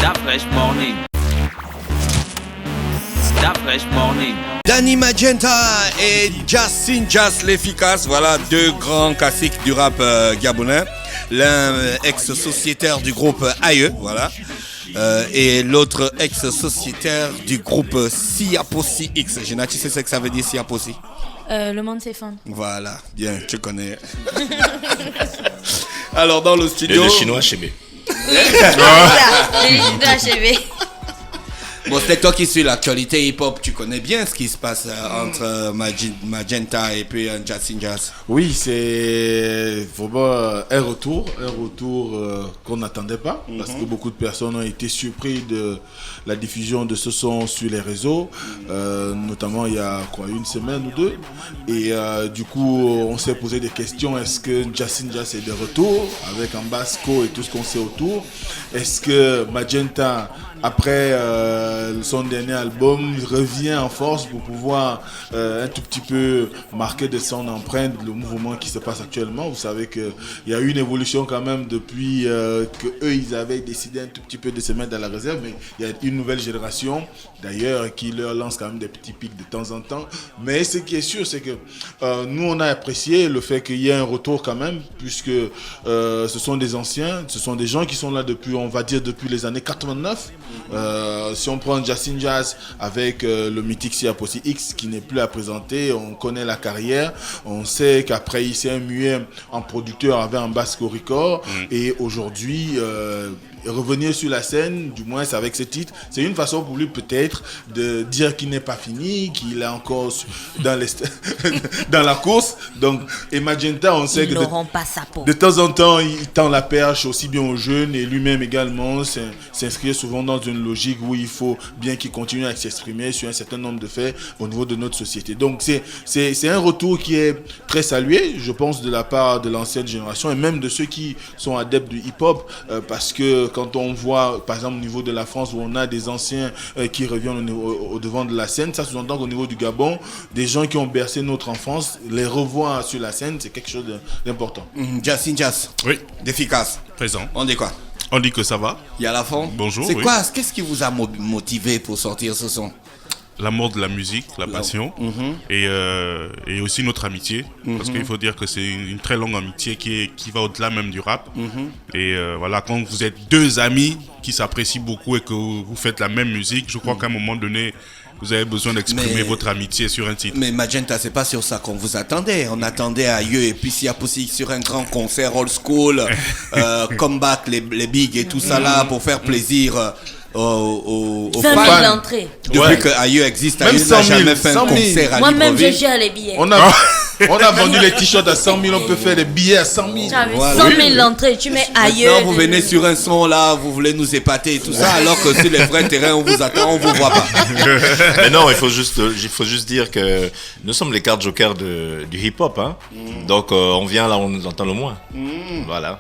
That fresh morning. That fresh morning. Danny Magenta et Justin Jazz l'efficace, voilà deux grands classiques du rap gabonais. L'un ex-sociétaire du groupe AE, voilà. Et l'autre ex-sociétaire du groupe Siapossi X. Gina, tu sais ce que ça veut dire Siapossi? Le monde s'effondre. Voilà, bien, tu connais. Alors dans le studio... Et le chinois HB. Le chinois HB. Bon, c'est toi qui suis l'actualité hip-hop, tu connais bien ce qui se passe entre Magenta et puis Justin Jazz. Oui, c'est vraiment un retour qu'on n'attendait pas, parce que beaucoup de personnes ont été surpris de la diffusion de ce son sur les réseaux, notamment il y a une semaine ou deux, et du coup on s'est posé des questions. Est-ce que Justin Jazz est de retour avec Ambasco et tout ce qu'on sait autour? Est-ce que Magenta, après son dernier album, revient en force pour pouvoir un tout petit peu marquer de son empreinte le mouvement qui se passe actuellement? Vous savez qu'il y a eu une évolution quand même depuis que eux ils avaient décidé un tout petit peu de se mettre dans la réserve, mais il y a une nouvelle génération d'ailleurs qui leur lance quand même des petits pics de temps en temps. Mais ce qui est sûr, c'est que nous on a apprécié le fait qu'il y ait un retour quand même, puisque ce sont des anciens, ce sont des gens qui sont là depuis, on va dire, depuis les années 89. Si on prend Justin Jazz avec le mythique Siapossi X qui n'est plus à présenter, on connaît la carrière, on sait qu'après il s'est mué en producteur avec Ambasco Record, et aujourd'hui revenir sur la scène, du moins avec ce titre, c'est une façon pour lui peut-être de dire qu'il n'est pas fini, qu'il est encore dans, dans la course. Donc, et Magenta, on sait Ils que n'auront pas sa peau. de temps en temps, il tend la perche aussi bien aux jeunes, et lui-même également s'inscrit souvent dans une logique où il faut bien qu'il continue à s'exprimer sur un certain nombre de faits au niveau de notre société. Donc c'est un retour qui est très salué, je pense, de la part de l'ancienne génération et même de ceux qui sont adeptes du hip-hop, parce que quand on voit, par exemple, au niveau de la France, où on a des anciens qui reviennent au devant de la scène, ça sous-entend qu'au niveau du Gabon, des gens qui ont bercé notre enfance, les revoir sur la scène, c'est quelque chose d'important. Justin Jazz, Oui, d'efficace. présent. On dit quoi? On dit que ça va. Il y a la fond. Bonjour, C'est oui. quoi? Qu'est-ce qui vous a motivé pour sortir ce son? L'amour de la musique, la passion, et aussi notre amitié. Parce qu'il faut dire que c'est une très longue amitié qui va au-delà même du rap. Et voilà, quand vous êtes deux amis qui s'apprécient beaucoup et que vous faites la même musique, je crois qu'à un moment donné, vous avez besoin d'exprimer votre amitié sur un titre. Mais Magenta, c'est pas sur ça qu'on vous attendait. On attendait AE et puis s'il y a possible sur un grand concert old school, comeback, les bigs et tout ça là pour faire plaisir aux 20 000 fans. entrées. Depuis que AE existe, Même AE 100 n'a 000, jamais fait un 100 000. concert à Moi-même, je Libreville. gère les billets. On a vendu les t-shirts à 100 000, on peut faire des billets à 100 000. J'avais Voilà. 100 000 entrées, tu mets ailleurs. Maintenant, vous venez sur un son là, vous voulez nous épater et tout ça, alors que sur les vrais terrains, on vous attend, on vous voit pas. Mais non, il faut juste dire que nous sommes les cartes jokers du hip-hop. Hein. Donc on vient là, on nous entend le moins. Voilà.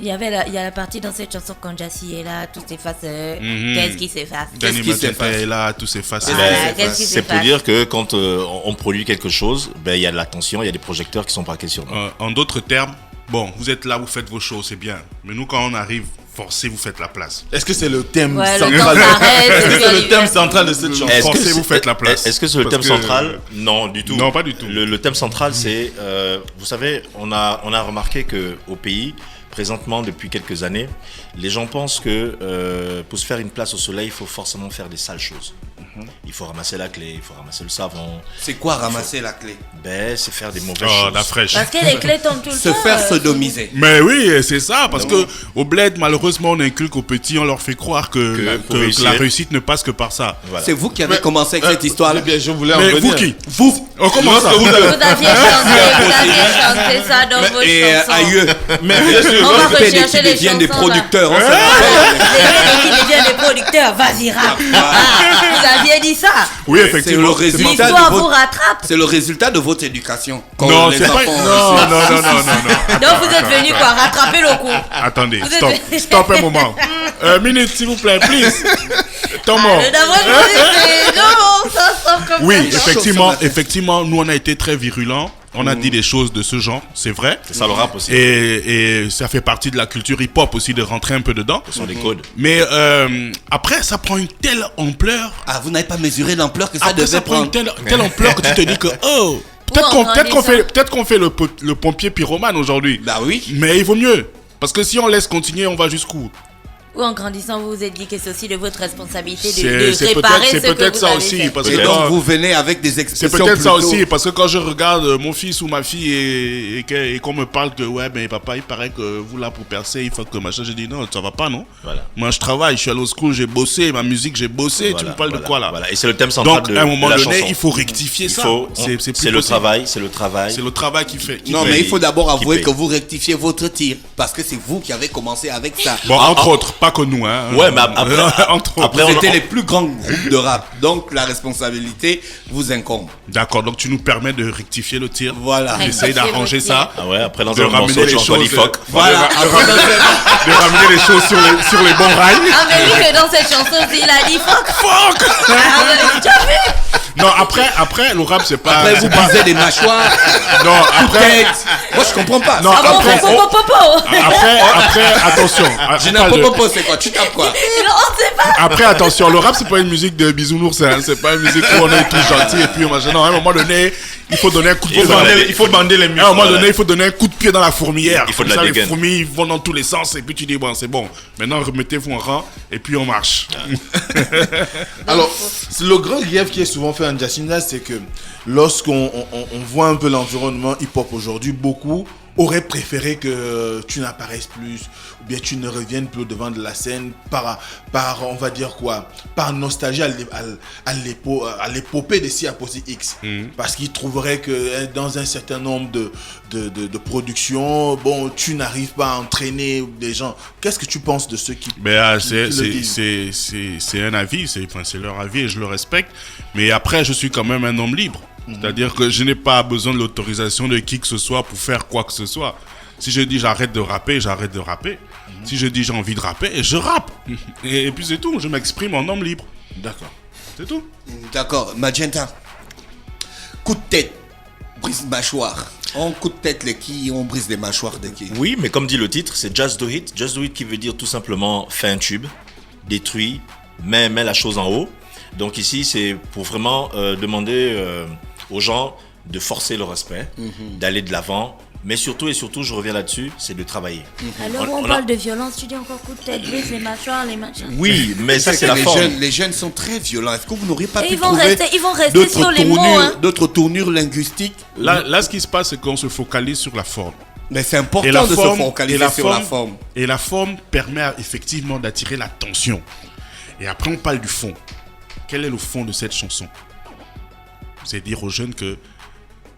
Il y a la partie dans cette chanson quand Jassy est là, tout s'efface. Qu'est-ce qui s'efface? Danny Qu'est-ce qui Magenta s'efface? est là, tout s'efface. Ah, qu'est-ce qui C'est pour s'efface? dire que quand on produit quelque chose, ben il y a de l'attention, il y a des projecteurs qui sont braqués sur nous. En d'autres termes, bon, vous êtes là, vous faites vos shows, c'est bien. Mais nous, quand on arrive, forcez, vous faites la place. Est-ce que c'est le thème Ouais, le central? temps s'arrête, Est-ce et que puis c'est le elle y thème va. central de cette chanson? Forcez, vous faites la place. Est-ce que c'est le Parce thème que- central? Non, du tout. Non, pas du tout. Le thème central, c'est, vous savez, on a remarqué que au pays, présentement, depuis quelques années, les gens pensent que pour se faire une place au soleil, il faut forcément faire des sales choses. Il faut ramasser la clé, il faut ramasser le savon. C'est quoi ramasser la clé? Ben, c'est faire des mauvaises Oh, choses. la fraîche. Parce que les clés tombent tout le Se temps. faire sodomiser. Mais oui, c'est ça, parce que au bled, malheureusement, on inculque aux petits, on leur fait croire que pour la réussir. réussite ne passe que par ça. Voilà. C'est vous qui avez commencé avec cette histoire là. Eh bien, je voulais en Mais revenir. vous qui? Vous On commence à Vous aviez chanté ça dans vos Et chansons. aïeux, Mais bien sûr, On va on fait des rechercher qui les deviennent des chansons, là. producteurs. On sait Les mecs qui deviennent des producteurs, vas-y rap. Vous aviez dit ça. Oui, C'est effectivement. le résultat L'histoire de vous votre... rattrape. C'est le résultat de votre éducation. Quand Non, les c'est pas. enfants- Non. Donc vous êtes venu quoi rattraper le coup. Attendez, Vous êtes- stop un moment. Minute, s'il vous plaît, please. Thomas. Non, ça sort comme Oui, ça. effectivement, nous on a été très virulents On a dit des choses de ce genre, c'est vrai. C'est ça le rap aussi. Et ça fait partie de la culture hip-hop aussi de rentrer un peu dedans. Ce sont des codes. Mais après, ça prend une telle ampleur. Ah, vous n'avez pas mesuré l'ampleur que ça Après, devait ça prend une prendre. telle ampleur que tu te dis que oh, peut-être qu'on fait le pompier pyromane aujourd'hui. Bah oui. Mais il vaut mieux. Parce que si on laisse continuer, on va jusqu'où? Ou en grandissant, vous vous êtes dit que c'est aussi de votre responsabilité C'est de réparer ce que peut-être vous ça avez aussi. fait. Parce Et que donc quand- vous venez avec des c'est expressions peut-être ça plutôt- aussi, parce que quand je regarde mon fils ou ma fille et qu'on me parle que ouais, mais papa, il paraît que vous là pour percer, il faut que machin, je dis non, ça va pas, non? Voilà. Moi je travaille, je suis allé au school, j'ai bossé, ma musique, j'ai bossé, tu me parles de quoi là? Voilà. Et c'est le thème central Donc de à un moment de la donné, chanson. il faut rectifier ça. C'est plus C'est le possible. travail, c'est le travail. C'est le travail qui fait. Non, paye. mais il faut d'abord Qui avouer paye. que vous rectifiez votre tir. Parce que c'est vous qui avez commencé avec ça. Bon, entre autres, pas que nous, hein. Ouais, mais après- entre autres. après, Vous on- étiez les plus grands groupes de rap. Donc la responsabilité vous incombe. D'accord, donc tu nous permets de rectifier le tir. Voilà. Essaye d'arranger ça. Ah ouais, après dans De un ramener morceau, les tu envoies choses. l'IFOC. Voilà. De ramener les choses sur les bons rails. Ah, mais vu que dans cette chanson, il a dit fuck. Fuck! Ah, vous avez déjà vu? Non, après, le rap, c'est pas. Après vous c'est pas- brisez des mâchoires. Non, après. Tête. Moi je comprends pas. Non, Ah bon, après, après, attention. Je on n'ai parle pas de- popo, c'est quoi? Tu tapes quoi? Non, on sait pas. Après, attention, le rap, c'est pas une musique de bisounours, hein. C'est pas une musique où on est tous gentils et puis machin. Non, à un moment donné, il faut donner un coup de pied. Il faut bander les muscles. À un moment donné, il faut donner un coup de pied dans la fourmilière. Il faut de Comme la ça, les dégaine. fourmis vont dans tous les sens et puis tu dis, bon, c'est bon. Maintenant, remettez-vous en rang et puis on marche. Alors, c'est le grand grief qui est souvent fait en Jacinda, c'est que lorsqu'on on voit un peu l'environnement hip-hop aujourd'hui, beaucoup auraient préféré que tu n'apparaisses plus ou bien tu ne reviennes plus au devant de la scène par on va dire quoi, par nostalgie à l'épopée de Siaposi X. Parce qu'ils trouveraient que dans un certain nombre de productions, bon, tu n'arrives pas à entraîner des gens. Qu'est-ce que tu penses de ceux qui... Mais qui le disent? c'est un avis, c'est leur avis et je le respecte. Mais après, je suis quand même un homme libre. C'est-à-dire que je n'ai pas besoin de l'autorisation de qui que ce soit pour faire quoi que ce soit. Si je dis j'arrête de rapper, j'arrête de rapper. Si je dis j'ai envie de rapper, je rappe. Et puis c'est tout, je m'exprime en homme libre. D'accord. C'est tout. D'accord, Magenta. Coup de tête, brise mâchoire. On coup de tête les qui, on brise des mâchoires de qui. Oui, mais comme dit le titre, c'est Just Do It. Just Do It qui veut dire tout simplement fais un tube, détruis, mets la chose en haut. Donc ici, c'est pour vraiment demander aux gens de forcer le respect, d'aller de l'avant. Mais surtout et surtout, je reviens là-dessus, c'est de travailler. Alors, on parle de violence, tu dis encore coup de tête, brise les mâchoires, les machins. Oui, mais ça, c'est la les forme. les jeunes sont très violents. Est-ce que vous n'auriez pas Et pu ils vont trouver rester d'autres sur les mots, hein. d'autres tournures linguistiques? Là, ce qui se passe, c'est qu'on se focalise sur la forme. Mais c'est important Et la de forme, se focaliser sur la forme. Et la forme permet effectivement d'attirer l'attention. Et après, on parle du fond. Quel est le fond de cette chanson? C'est dire aux jeunes que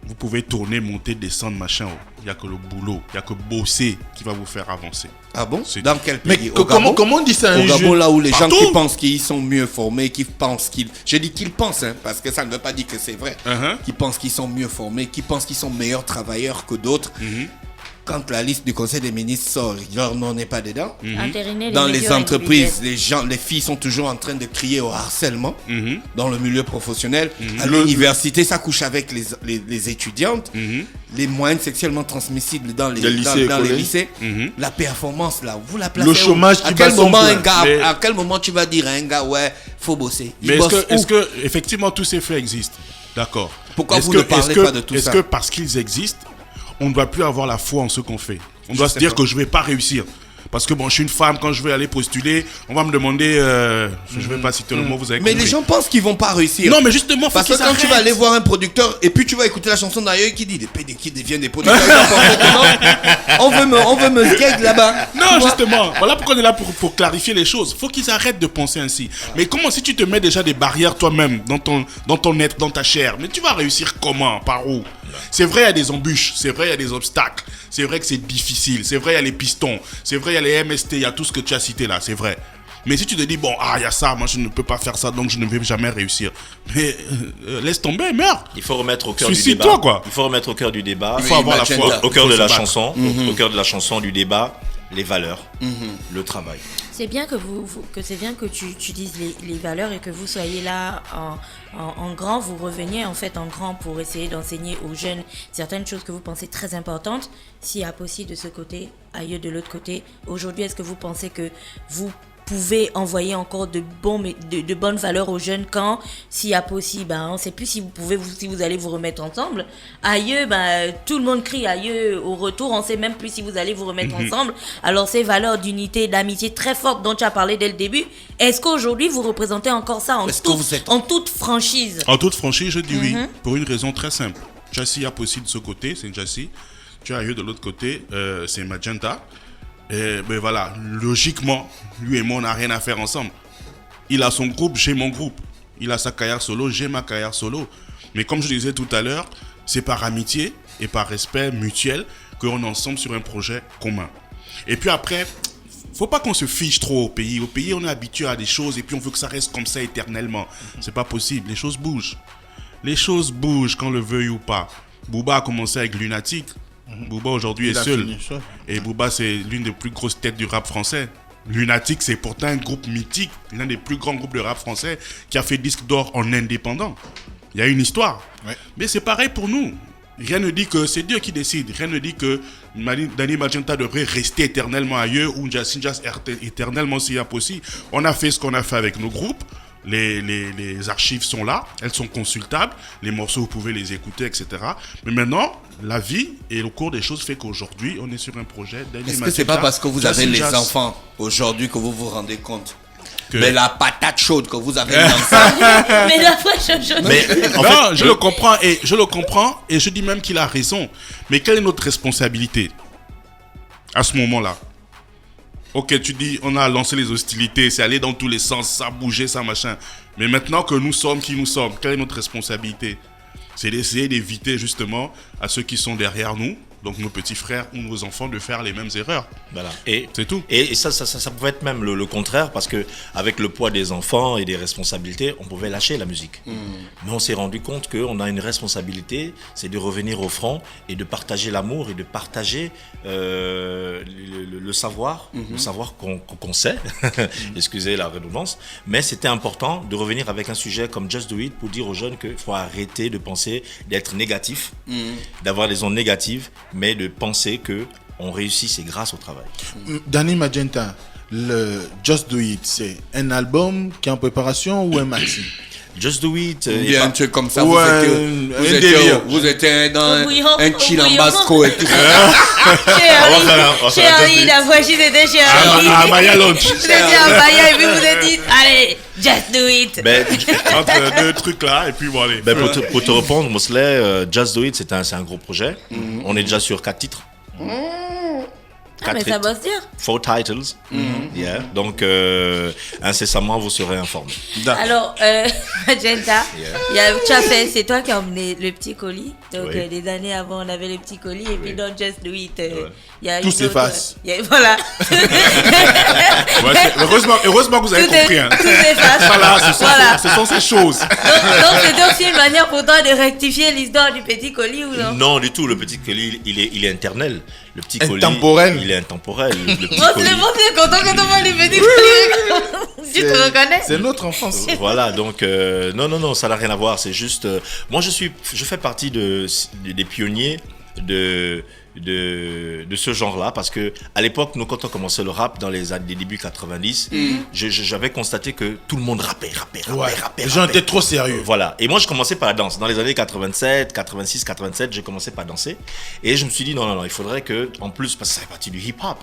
vous pouvez tourner, monter, descendre, machin. Il n'y a que le boulot, il n'y a que bosser qui va vous faire avancer. Ah bon? C'est- Dans quel Mais pays? Au comment Gabon? on dit ça à Au un Gabon, jeune? là où les gens Partout. qui pensent qu'ils sont mieux formés, qui pensent qu'ils... Je dis qu'ils pensent, hein, parce que ça ne veut pas dire que c'est vrai. Qui pensent qu'ils sont mieux formés, qui pensent qu'ils sont meilleurs travailleurs que d'autres. Quand la liste du Conseil des ministres sort, leur nom n'est pas dedans. Entériner Dans les mesures entreprises, individuelles. les filles sont toujours en train de crier au harcèlement dans le milieu professionnel. À l'université, ça couche avec les étudiantes. Les moyens sexuellement transmissibles dans les lycées et dans les collèges. lycée. La performance, là, vous la placez Le où? chômage qui à quel bat son moment plein. un gars, Mais- à quel moment tu vas dire à un gars, ouais, faut bosser. Il Mais bosse est-ce où? que effectivement tous ces faits existent? D'accord. Pourquoi Est-ce vous que- ne parlez est-ce que- pas de tout Est-ce ça? que parce qu'ils existent, on ne doit plus avoir la foi en ce qu'on fait? On doit se sais dire pas. que je vais pas réussir. Parce que bon, je suis une femme, quand je vais aller postuler, on va me demander, je vais pas citer le mot, vous avez Mais compris. les gens pensent qu'ils vont pas réussir. Non, mais justement, faut Parce que qu'ils quand tu vas arrêtent. aller voir un producteur et puis tu vas écouter la chanson d'ailleurs qui dit des PD qui deviennent des producteurs, ils vont penser que non, on veut me gag là-bas. Tu Non, vois? justement, voilà pourquoi on est là pour clarifier les choses. Faut qu'ils arrêtent de penser ainsi. Mais comment si tu te mets déjà des barrières toi-même dans ton être, dans ta chair, mais tu vas réussir comment? Par où? C'est vrai, il y a des embûches, c'est vrai, il y a des obstacles, c'est vrai que c'est difficile, c'est vrai, il y a les pistons, c'est vrai, il y a les MST, il y a tout ce que tu as cité là, c'est vrai. Mais si tu te dis, bon, il y a ça, moi je ne peux pas faire ça, donc je ne vais jamais réussir. Mais laisse tomber, meurs. Il faut remettre au cœur du Suicide-toi, débat. quoi. Il faut remettre au cœur du débat. Il faut avoir la Magenta. foi. Au cœur Faut de se la battre. chanson, au cœur de la chanson, du débat, les valeurs, le travail. C'est bien que c'est bien que tu dises les valeurs et que vous soyez là en grand, vous reveniez en fait en grand pour essayer d'enseigner aux jeunes certaines choses que vous pensez très importantes. S'il y a possible de ce côté, ailleurs de l'autre côté. Aujourd'hui, est-ce que vous pensez que vous pouvez envoyer encore de bonnes valeurs aux jeunes quand, s'il y a possible, on ne sait plus si vous allez vous remettre ensemble. Ailleurs, tout le monde crie ailleurs au retour, on ne sait même plus si vous allez vous remettre ensemble. Alors ces valeurs d'unité, d'amitié très fortes dont tu as parlé dès le début, est-ce qu'aujourd'hui vous représentez encore ça en toute franchise? En toute franchise, je dis oui, pour une raison très simple. Jassy a possible de ce côté, c'est Jassy. Tu as Aïeux de l'autre côté, c'est Magenta. Et ben voilà, logiquement, lui et moi, on n'a rien à faire ensemble. Il a son groupe, j'ai mon groupe. Il a sa carrière solo, j'ai ma carrière solo. Mais comme je disais tout à l'heure, c'est par amitié et par respect mutuel qu'on est ensemble sur un projet commun. Et puis après, faut pas qu'on se fiche trop au pays. Au pays, on est habitué à des choses et puis on veut que ça reste comme ça éternellement. C'est pas possible, les choses bougent. Les choses bougent, qu'on le veuille ou pas. Booba a commencé avec Lunatic. Booba aujourd'hui est seul. Et Booba, c'est l'une des plus grosses têtes du rap français. Lunatic, c'est pourtant un groupe mythique, l'un des plus grands groupes de rap français qui a fait disque d'or en indépendant. Il y a une histoire. Ouais. Mais c'est pareil pour nous. Rien ne dit que c'est Dieu qui décide. Rien ne dit que Danny Magenta devrait rester éternellement ailleurs ou Jassy Jazz éternellement s'il y a possible. On a fait ce qu'on a fait avec nos groupes. Les archives sont là, elles sont consultables, les morceaux vous pouvez les écouter, etc. Mais maintenant, la vie et le cours des choses fait qu'aujourd'hui, on est sur un projet. Est-ce que c'est pas parce que vous avez les enfants aujourd'hui que vous vous rendez compte mais la patate chaude que vous avez les enfants. Mais la fraîche chaude. Non, je le comprends et je dis même qu'il a raison. Mais quelle est notre responsabilité à ce moment-là? Ok, tu dis, on a lancé les hostilités, c'est allé dans tous les sens, ça a bougé, ça machin. Mais maintenant que nous sommes qui nous sommes, quelle est notre responsabilité? C'est d'essayer d'éviter justement à ceux qui sont derrière nous, donc nos petits frères ou nos enfants, de faire les mêmes erreurs. Voilà. Et c'est tout. Et ça pouvait être même le contraire, parce que avec le poids des enfants et des responsabilités, on pouvait lâcher la musique. Mais on s'est rendu compte qu'on a une responsabilité, c'est de revenir au front et de partager l'amour et de partager le savoir, le savoir qu'on sait, excusez la redondance, mais c'était important de revenir avec un sujet comme Just Do It pour dire aux jeunes qu'il faut arrêter de penser d'être négatif, d'avoir des ondes négatives, mais de penser que on réussit, c'est grâce au travail. Danny Magenta, le Just Do It, c'est un album qui est en préparation ou un maxi? Just Do It, un truc comme ça. Vous étiez dans un chill en basco et tout ça. Chérie, la fois j'étais chérie. À Maya Lounge. Vous étiez à Maya et puis vous êtes dit, allez, Just Do It. Entre deux trucs là et puis bon allez. Pour te répondre, Mosley, Just Do It, c'est un gros projet. On est déjà sur 4 titres. Mais ça bosse dire. 4 titles. Yeah. Donc, incessamment, vous serez informés. Alors, Magenta, tu as fait, c'est toi qui as emmené le petit colis. Donc, des années avant, on avait le petit colis. Et puis, dans Just Do It, il y a tout s'efface. Voilà. Heureusement que vous avez compris. Tout s'efface. Voilà, ce sont ces choses. Donc, c'était aussi une manière pour toi de rectifier l'histoire du petit colis ou non? Non, du tout. Le petit colis, il est éternel. Le petit colis, il est intemporel. Le petit colis. C'est content quand on voit les petits colis. Tu te reconnais? C'est notre enfance. Voilà, donc non, ça n'a rien à voir. C'est juste, moi je fais partie des pionniers de ce genre-là, parce que à l'époque, nous, quand on commençait le rap dans les débuts 90, j'avais constaté que tout le monde rappait. Les gens étaient trop sérieux. Voilà. Et moi, je commençais par la danse. Dans les années 87, 86, 87, j'ai commencé par danser. Et je me suis dit, non, il faudrait que, en plus, parce que ça fait partie du hip-hop.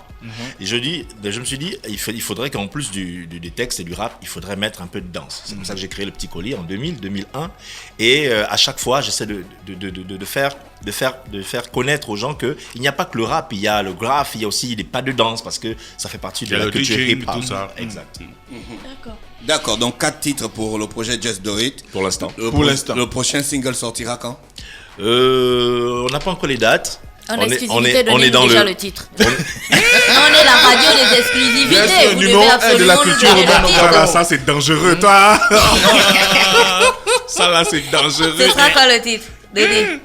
Et je me suis dit, il faudrait qu'en plus des textes et du rap, il faudrait mettre un peu de danse. C'est comme ça que j'ai créé le petit colis en 2000, 2001. Et à chaque fois, j'essaie de faire connaître aux gens que il n'y a pas que le rap, il y a le graphe, il y a aussi des pas de danse, parce que ça fait partie de la culture hip-hop. Tout ça. Exact. D'accord, donc 4 titres pour le projet Just Do It. Pour l'instant. Le prochain single sortira quand? On n'a pas encore les dates. On est dans le titre. On est la radio des exclusivités. Vous numéro 1 de la culture urbaine. Ça c'est dangereux, toi. Ça là c'est dangereux. Ce sera quoi le titre? Dédé.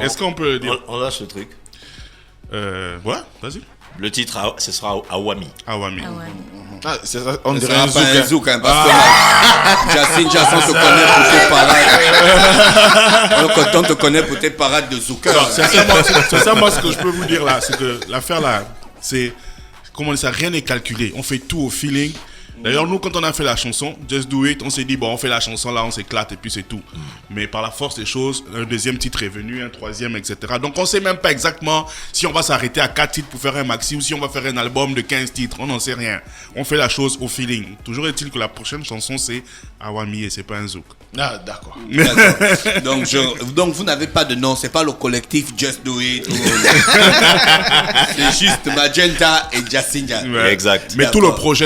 Est-ce qu'on peut dire? On lâche le truc. Ouais, vas-y. Le titre, ce sera Awami. Awami. Ah ouais. Ah, c'est ça, on Ce dirait sera un pas zouk. un Hein. zouk, hein, parce que Jacine Jasson te connaît pour tes parades. Donc, on te connaît pour tes parades de zouk. Alors, sincèrement, ce que je peux vous dire là, c'est que l'affaire là, c'est, comment on dit ça, rien n'est calculé. On fait tout au feeling. D'ailleurs, nous, quand on a fait la chanson, Just Do It, on s'est dit, bon, on fait la chanson là, on s'éclate et puis c'est tout. Mais par la force des choses, un deuxième titre est venu, un troisième, etc. Donc, on sait même pas exactement si on va s'arrêter à 4 titres pour faire un maxi ou si on va faire un album de 15 titres. On n'en sait rien. On fait la chose au feeling. Toujours est-il que la prochaine chanson, c'est Awami et c'est pas un zouk. Ah, d'accord. D'accord. Donc, vous n'avez pas de nom, c'est pas le collectif Just Do It. C'est juste Magenta et Jacine Jasson. Ouais. Exact. Mais D'accord.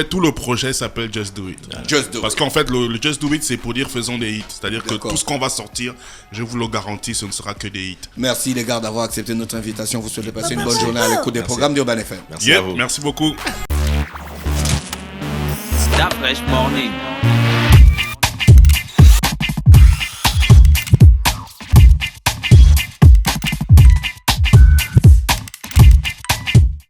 tout le projet s'appelle Just Do It. Just Do Parce It. qu'en fait, le Just Do It, c'est pour dire faisons des hits. C'est-à-dire que D'accord. tout ce qu'on va sortir, je vous le garantis, ce ne sera que des hits. Merci les gars d'avoir accepté notre invitation. Vous souhaitez passer une bonne journée à l'écoute des programmes d'Urban FM. Merci à vous. Merci beaucoup. That fresh morning.